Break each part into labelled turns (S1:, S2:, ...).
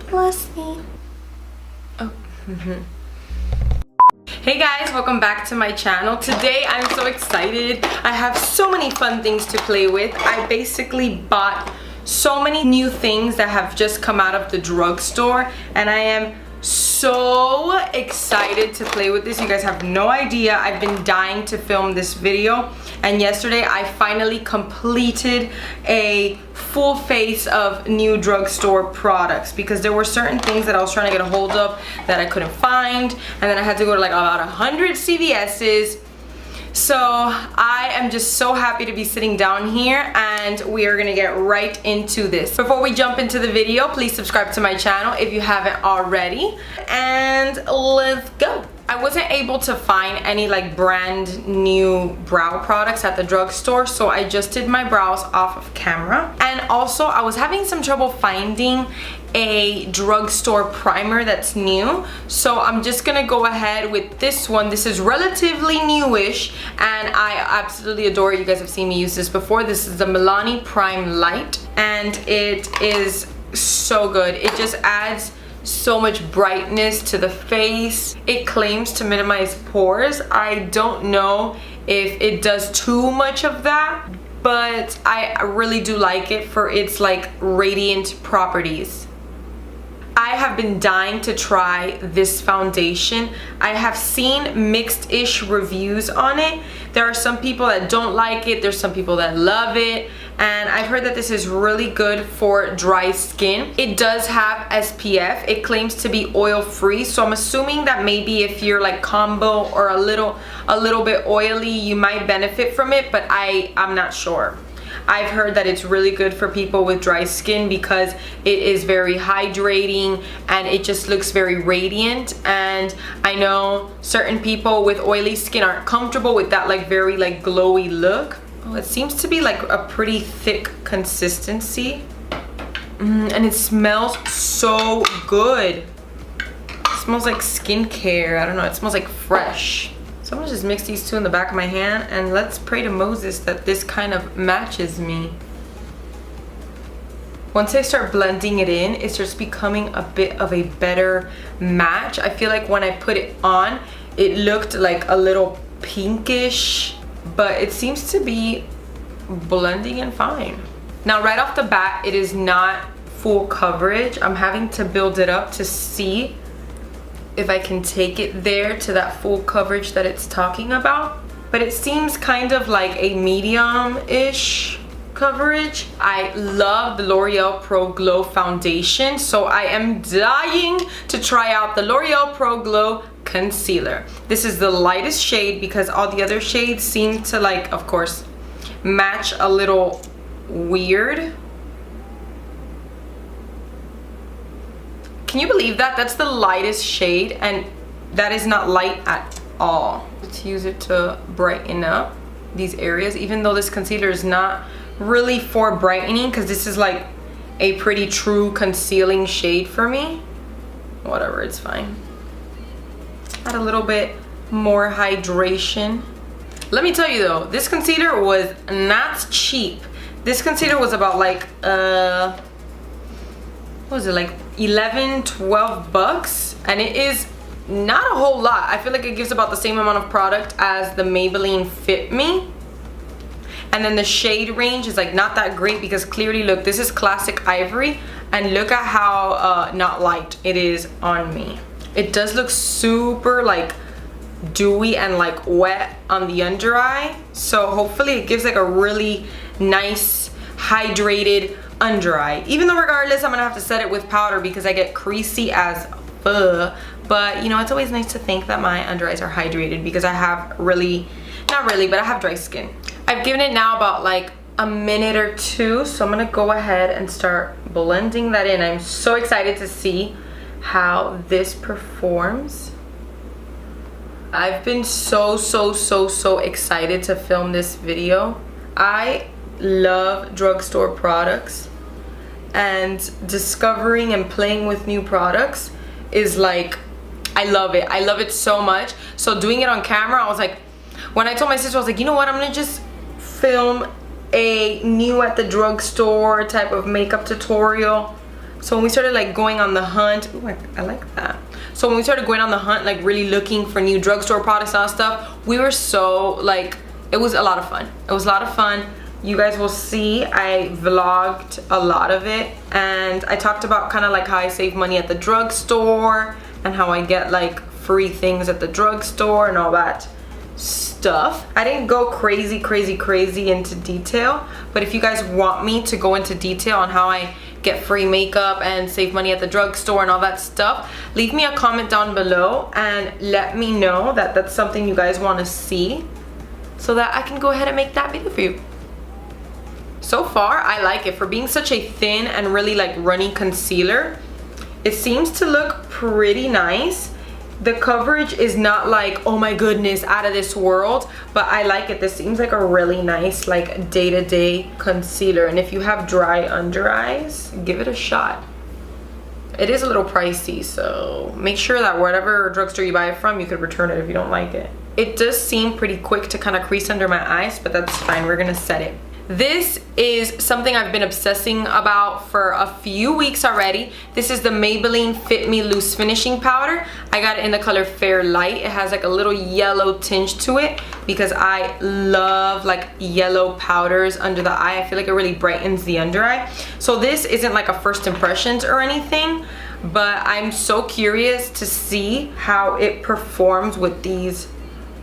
S1: Bless me. Oh. Hey guys, welcome back to my channel. Today I'm so excited. I have so many fun things to play with. I basically bought so many new things that have just come out of the drugstore, and I am so excited to play with this. You guys have no idea. I've been dying to film this video, and yesterday I finally completed a full face of new drugstore products because there were certain things that I was trying to get a hold of that I couldn't find, and then I had to go to like about 100 CVS's. So I am just so happy to be sitting down here, and we are gonna get right into this. Before we jump into the video, please subscribe to my channel if you haven't already, and let's go. I wasn't able to find any like brand new brow products at the drugstore, so I just did my brows off of camera. And also I was having some trouble finding a drugstore primer that's new, so I'm just gonna go ahead with this one. This is relatively newish and I absolutely adore it. You guys have seen me use this before. This is the Milani Prime Light, and it is so good. It just adds so much brightness to the face. It claims to minimize pores. I don't know if it does too much of that, but I really do like it for its like radiant properties. I have been dying to try this foundation. I have seen mixed-ish reviews on it. There are some people that don't like it, there's some people that love it, and I've heard that this is really good for dry skin. It does have SPF. It claims to be oil-free, so I'm assuming that maybe if you're like combo or a little bit oily, you might benefit from it, but I'm not sure. I've heard that it's really good for people with dry skin because it is very hydrating and it just looks very radiant, and I know certain people with oily skin aren't comfortable with that like very like glowy look. Oh, it seems to be like a pretty thick consistency, and it smells so good. It smells like skincare. I don't know, it smells like fresh. So I'm gonna just mix these two in the back of my hand, and let's pray to Moses that this kind of matches me. Once I start blending it in, it starts becoming a bit of a better match. I feel like when I put it on, it looked like a little pinkish, but it seems to be blending in fine. Now right off the bat, it is not full coverage. I'm having to build it up to see if I can take it there to that full coverage that it's talking about, but it seems kind of like a medium-ish coverage. I love the L'Oreal Pro Glow foundation, so I am dying to try out the L'Oreal Pro Glow concealer. This is the lightest shade because all the other shades seem to like, of course, match a little weird. Can you believe that? That's the lightest shade, and that is not light at all. Let's use it to brighten up these areas, even though this concealer is not really for brightening because this is like a pretty true concealing shade for me. Whatever, it's fine. Add a little bit more hydration. Let me tell you though, this concealer was not cheap. This concealer was about like what was it, like 11-12 bucks, and it is not a whole lot. I feel like it gives about the same amount of product as the Maybelline Fit Me, and then the shade range is like not that great because clearly look, this is classic ivory, and look at how not light it is on me. It does look super like dewy and like wet on the under eye, so hopefully it gives like a really nice hydrated under eye, even though regardless I'm gonna have to set it with powder because I get creasy as fuck. But you know, it's always nice to think that my under eyes are hydrated because I have really, not really, but I have dry skin. I've given it now about like a minute or two, so I'm gonna go ahead and start blending that in. I'm so excited to see how this performs. I've been so excited to film this video. I love drugstore products, and discovering and playing with new products is like, I love it. I love it so much. So doing it on camera, I was like, when I told my sister, I was like, you know what, I'm gonna just film a new at the drugstore type of makeup tutorial So when we started like going on the hunt, ooh, I like that. So when we started going on the hunt, like really looking for new drugstore products and stuff, we were so like, it was a lot of fun. It was a lot of fun. You guys will see I vlogged a lot of it, and I talked about kind of like how I save money at the drugstore and how I get like free things at the drugstore and all that stuff. I didn't go crazy into detail, but if you guys want me to go into detail on how I get free makeup and save money at the drugstore and all that stuff, leave me a comment down below and let me know that that's something you guys want to see, so that I can go ahead and make that video for you. So far, I like it. For being such a thin and really like runny concealer, it seems to look pretty nice. The coverage is not like, oh my goodness, out of this world, but I like it. This seems like a really nice like day-to-day concealer. And if you have dry under eyes, give it a shot. It is a little pricey, so make sure that whatever drugstore you buy it from, you could return it if you don't like it. It does seem pretty quick to kind of crease under my eyes, but that's fine. We're gonna set it. This is something I've been obsessing about for a few weeks already. This is the Maybelline Fit Me Loose Finishing Powder. I got it in the color Fair Light. It has like a little yellow tinge to it because I love like yellow powders under the eye. I feel like it really brightens the under eye. So this isn't like a first impressions or anything, but I'm so curious to see how it performs with these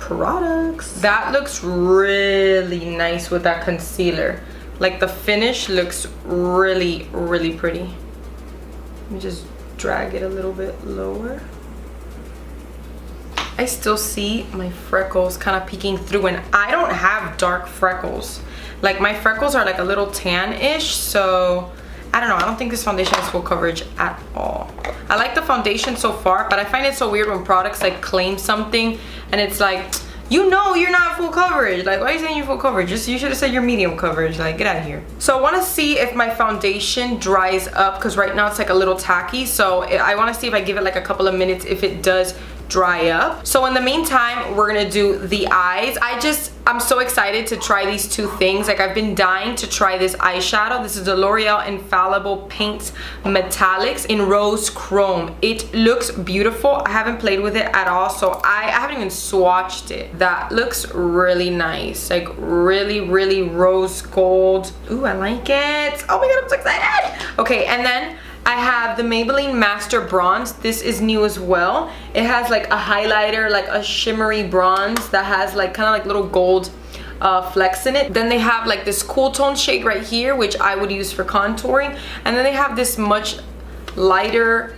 S1: products. That looks really nice with that concealer. Like the finish looks really pretty. Let me just drag it a little bit lower. I still see my freckles kind of peeking through, and I don't have dark freckles. Like my freckles are like a little tan-ish, so I don't know. I don't think this foundation has full coverage at all. I like the foundation so far, but I find it so weird when products like claim something and it's like, you know you're not full coverage. Like, why are you saying you're full coverage? You should have said you're medium coverage. Like, get out of here. So I want to see if my foundation dries up, because right now it's like a little tacky. So I want to see if I give it like a couple of minutes if it does dry up. So in the meantime, we're gonna do the eyes. I'm so excited to try these two things. Like, I've been dying to try this eyeshadow. This is the L'Oreal Infallible Paints Metallics in Rose Chrome. It looks beautiful. I haven't played with it at all, so I haven't even swatched it. That looks really nice. Like really rose gold. Ooh, I like it. Oh my god, I'm so excited. Okay, and then I have the Maybelline Master Bronze. This is new as well. It has like a highlighter, like a shimmery bronze that has like kind of like little gold flecks in it. Then they have like this cool tone shade right here, which I would use for contouring. And then they have this much lighter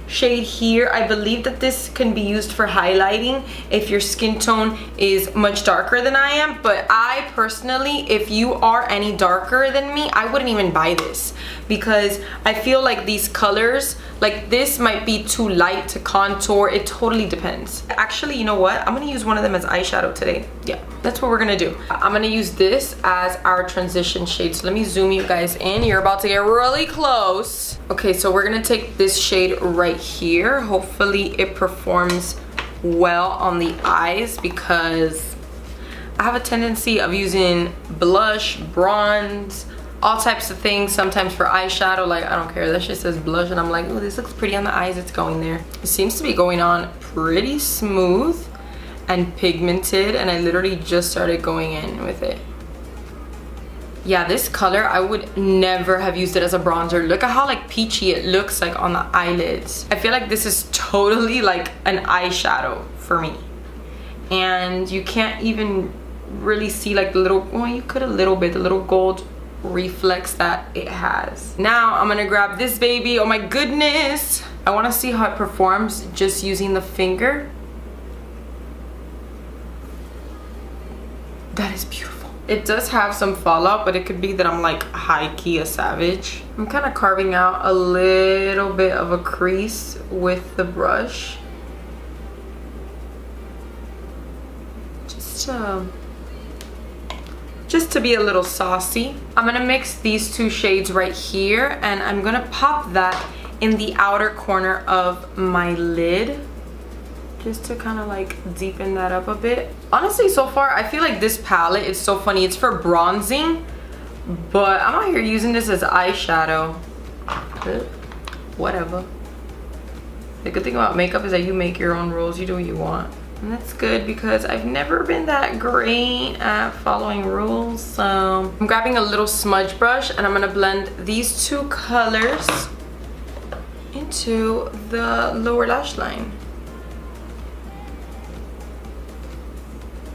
S1: shade here. I believe that this can be used for highlighting if your skin tone is much darker than I am, but I personally, if you are any darker than me, I wouldn't even buy this, because I feel like these colors, like this might be too light to contour. It totally depends. Actually, you know what? I'm gonna use one of them as eyeshadow today. Yeah, that's what we're gonna do. I'm gonna use this as our transition shade. So let me zoom you guys in. You're about to get really close. Okay, so we're gonna take this shade right here. Hopefully it performs well on the eyes, because I have a tendency of using blush, bronze, all types of things sometimes for eyeshadow. Like, I don't care, that shit says blush and I'm like, oh, this looks pretty on the eyes, it's going there. It seems to be going on pretty smooth and pigmented, and I literally just started going in with it. Yeah, this color, I would never have used it as a bronzer. Look at how like peachy it looks like on the eyelids. I feel like this is totally like an eyeshadow for me. And you can't even really see like the little, well, you could a little bit, the little gold reflex that it has. Now I'm gonna grab this baby. Oh my goodness. I wanna see how it performs just using the finger. That is beautiful. It does have some fallout, but it could be that I'm like high-key a savage. I'm kind of carving out a little bit of a crease with the brush. Just to be a little saucy. I'm gonna mix these two shades right here, and I'm gonna pop that in the outer corner of my lid, just to kind of like deepen that up a bit. Honestly, so far I feel like this palette is so funny. It's for bronzing, but I'm out here using this as eyeshadow. whatever. The good thing about makeup is that you make your own rules. You do what you want. And that's good because I've never been that great at following rules. So I'm grabbing a little smudge brush and I'm gonna blend these two colors into the lower lash line.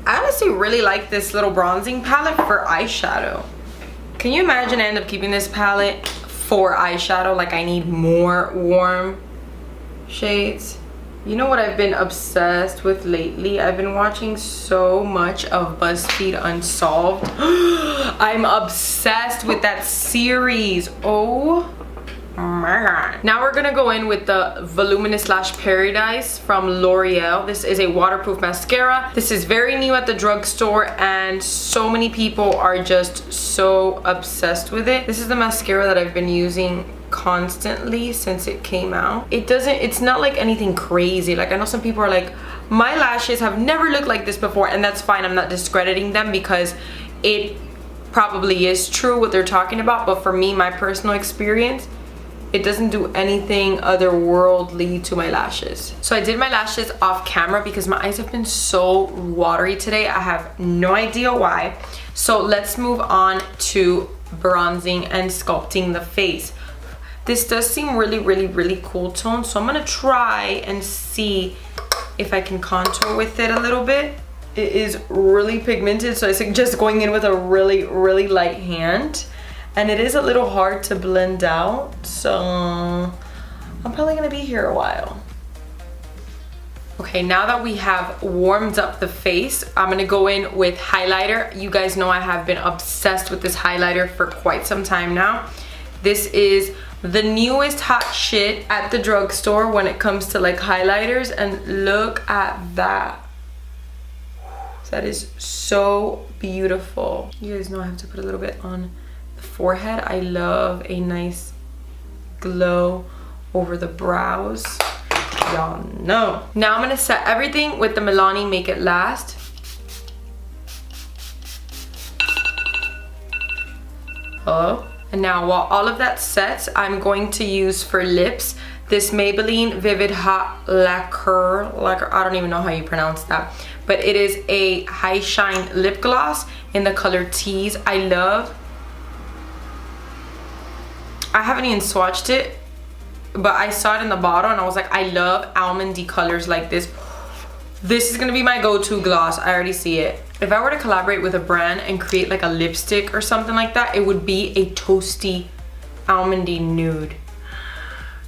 S1: I honestly really like this little bronzing palette for eyeshadow. Can you imagine I end up keeping this palette for eyeshadow? Like I need more warm shades. You know what I've been obsessed with lately? I've been watching so much of BuzzFeed Unsolved. I'm obsessed with that series. Oh my god. Now we're gonna go in with the Voluminous Lash Paradise from L'Oreal. This is a waterproof mascara. This is very new at the drugstore and so many people are just so obsessed with it. This is the mascara that I've been using constantly since it came out. It's not like anything crazy. Like I know some people are like, my lashes have never looked like this before, and that's fine. I'm not discrediting them because it probably is true what they're talking about, but for me, my personal experience, it doesn't do anything otherworldly to my lashes. So I did my lashes off camera because my eyes have been so watery today. I have no idea why. So let's move on to bronzing and sculpting the face. This does seem really cool tone, so I'm gonna try and see if I can contour with it a little bit. It is really pigmented, so I suggest going in with a really light hand. And it is a little hard to blend out, so I'm probably gonna be here a while. Okay, now that we have warmed up the face, I'm gonna go in with highlighter. You guys know I have been obsessed with this highlighter for quite some time now. This is the newest hot shit at the drugstore when it comes to like highlighters, and look at that. That is so beautiful. You guys know I have to put a little bit on the forehead. I love a nice glow over the brows. Y'all know. Now I'm gonna set everything with the Milani Make It Last. Hello? And now while all of that sets, I'm going to use for lips this Maybelline Vivid Hot Lacquer, I don't even know how you pronounce that, but it is a high shine lip gloss in the color Tease. I haven't even swatched it, but I saw it in the bottle and I was like, I love almondy colors like this. This is gonna be my go-to gloss. I already see it. If I were to collaborate with a brand and create like a lipstick or something like that, it would be a toasty almondy nude.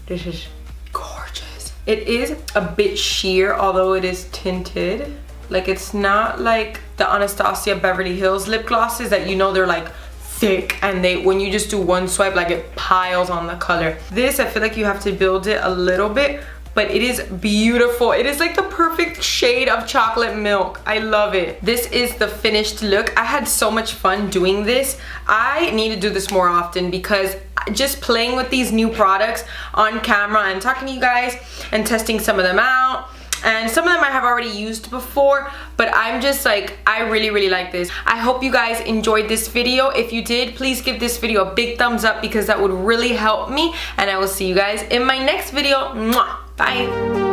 S1: This is gorgeous. It is a bit sheer, although it is tinted. Like it's not like the Anastasia Beverly Hills lip glosses that you know they're like thick and when you just do one swipe, like it piles on the color. This, I feel like you have to build it a little bit, but it is beautiful. It is like the perfect shade of chocolate milk. I love it. This is the finished look. I had so much fun doing this. I need to do this more often because just playing with these new products on camera and talking to you guys and testing some of them out, and some of them I have already used before, but I'm just like, I really like this. I hope you guys enjoyed this video. If you did, please give this video a big thumbs up because that would really help me, and I will see you guys in my next video. Mwah! Bye.